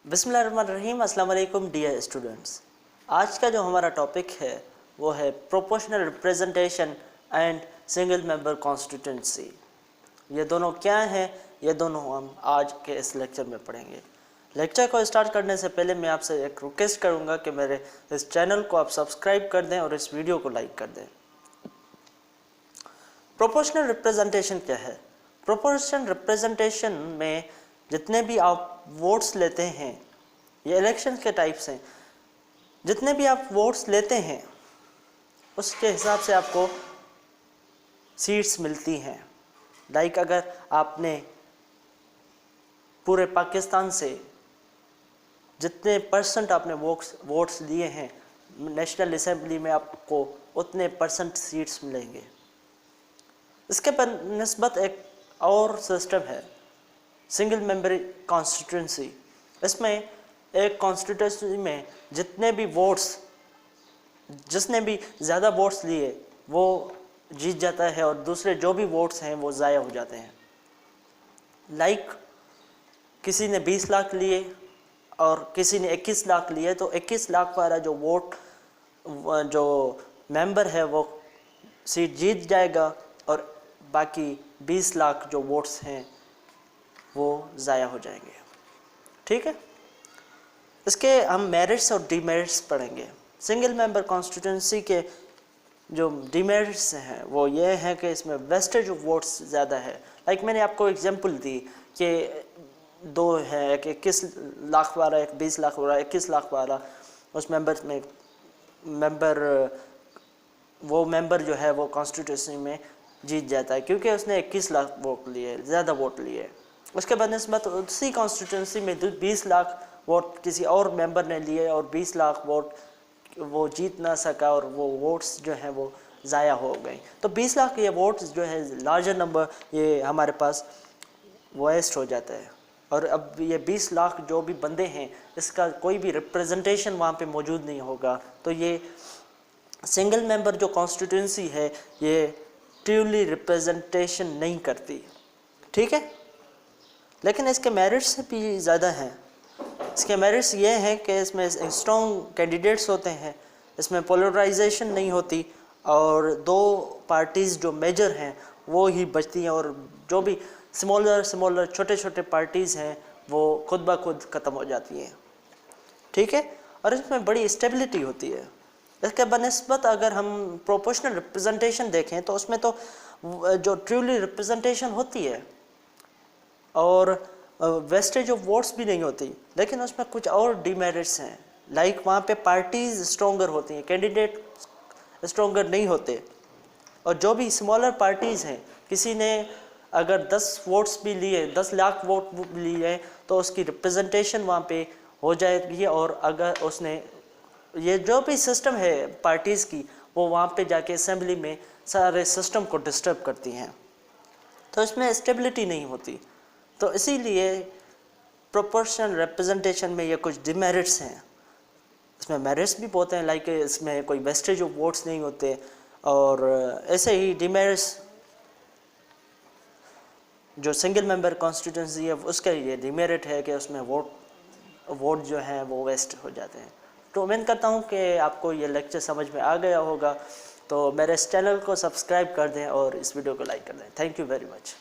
बिस्मिल्लाहिर्रहमानिर्रहीम। अस्सलाम वालेकुम डियर स्टूडेंट्स। आज का जो हमारा टॉपिक है वो है proportional representation and single member constituency. ये दोनों क्या हैं, ये दोनों हम आज के इस लेक्चर में पढ़ेंगे। लेक्चर को स्टार्ट करने से पहले मैं आपसे एक रिक्वेस्ट करूंगा कि मेरे इस चैनल को आप सब्सक्राइब कर दें और इस वीडियो को लाइक कर दें। प्रोपोर्शनल रिप्रेजेंटेशन क्या है? प्रोपोर्शनल रिप्रेजेंटेशन में जितने भी आप वोट्स लेते हैं, ये इलेक्शन के टाइप्स हैं, जितने भी आप वोट्स लेते हैं उसके हिसाब से आपको सीट्स मिलती हैं। लाइक अगर आपने पूरे पाकिस्तान से जितने परसेंट आपने वोट्स लिए हैं, नेशनल असेंबली में आपको उतने परसेंट सीट्स मिलेंगे। इसके पर निस्बत एक और सिस्टम है, सिंगल मेंबर कॉन्स्टिट्यूंसी। इसमें एक कॉन्स्टिट्यूंसी में जितने भी वोट्स, जिसने भी ज़्यादा वोट्स लिए वो जीत जाता है और दूसरे जो भी वोट्स हैं वो ज़ाया हो जाते हैं। लाइक किसी ने 20 लाख लिए और किसी ने 21 लाख लिए, तो 21 लाख वाला जो वोट जो मेंबर है वो सीट जीत जाएगा और बाकी 20 लाख जो वोट्स हैं वो ज़ाया हो जाएंगे। ठीक है, इसके हम मेरिट्स और डीमेरिट्स पढ़ेंगे। सिंगल मेंबर कॉन्स्टिट्यूंसी के जो डीमेरिट्स हैं वो ये हैं कि इसमें वेस्टेज ऑफ वोट्स ज़्यादा है। लाइक मैंने आपको एग्जांपल दी कि दो है, एक 21 लाख वाला, एक 20 लाख वाला, 21 लाख वाला। उस मेंबर में वो मेंबर जो है वो कॉन्स्टिट्यूंसी में जीत जाता है क्योंकि उसने 21 लाख वोट लिए, ज़्यादा वोट लिए। उसके बनस्बत उसी कॉन्स्टिट्यूंसी में 20 लाख वोट किसी और मेंबर ने लिए और 20 लाख वोट वो जीत ना सका और वो वोट्स जो हैं वो ज़ाया हो गए। तो 20 लाख ये वोट्स जो है लार्जर नंबर, ये हमारे पास वेस्ट हो जाता है। और अब ये 20 लाख जो भी बंदे हैं इसका कोई भी रिप्रेजेंटेशन वहाँ पे मौजूद नहीं होगा। तो ये सिंगल मेंबर जो कॉन्स्टिट्यूंसी है ये ट्रूली रिप्रेजेंटेशन नहीं करती। ठीक है, लेकिन इसके मेरिट्स भी ज़्यादा हैं। इसके मेरिट्स ये हैं कि इसमें स्ट्रॉन्ग कैंडिडेट्स होते हैं, इसमें पोलराइजेशन नहीं होती और दो पार्टीज़ जो मेजर हैं वो ही बचती हैं और जो भी स्मॉलर छोटे छोटे पार्टीज़ हैं वो खुद ब खुद ख़त्म हो जाती हैं। ठीक है, और इसमें बड़ी स्टेबिलिटी होती है। इसके बनस्बत अगर हम प्रोपोर्शनल रिप्रेजेंटेशन देखें तो उसमें तो जो ट्रूली रिप्रेजेंटेशन होती है और वेस्टेज ऑफ वोट्स भी नहीं होती, लेकिन उसमें कुछ और डीमेरिट्स हैं। लाइक वहाँ पे पार्टीज़ स्ट्रॉन्गर होती हैं, कैंडिडेट स्ट्रॉन्गर नहीं होते। और जो भी स्मॉलर पार्टीज़ हैं, किसी ने अगर 10 वोट्स भी लिए, 10 लाख वोट लिए तो उसकी रिप्रेजेंटेशन वहाँ पे हो जाएगी। और अगर उसने ये जो भी सिस्टम है पार्टीज़ की वो वहाँ पे जाके असेंबली में सारे सिस्टम को डिस्टर्ब करती हैं, तो इसमें स्टेबिलिटी नहीं होती। तो इसीलिए प्रोपोर्शनल रिप्रेजेंटेशन में ये कुछ डिमेरिट्स हैं। इसमें मेरिट्स भी बहुत हैं, लाइक इसमें कोई वेस्टेज ऑफ वोट्स नहीं होते। और ऐसे ही डिमेरिट्स जो सिंगल मेंबर कॉन्स्टिट्यूंसी है उसका ये डिमेरिट है कि उसमें वोट जो हैं वो वेस्ट हो जाते हैं। तो उम्मीद करता हूँ कि आपको ये लेक्चर समझ में आ गया होगा। तो मेरे इस चैनल को सब्सक्राइब कर दें और इस वीडियो को लाइक कर दें। Thank you very much.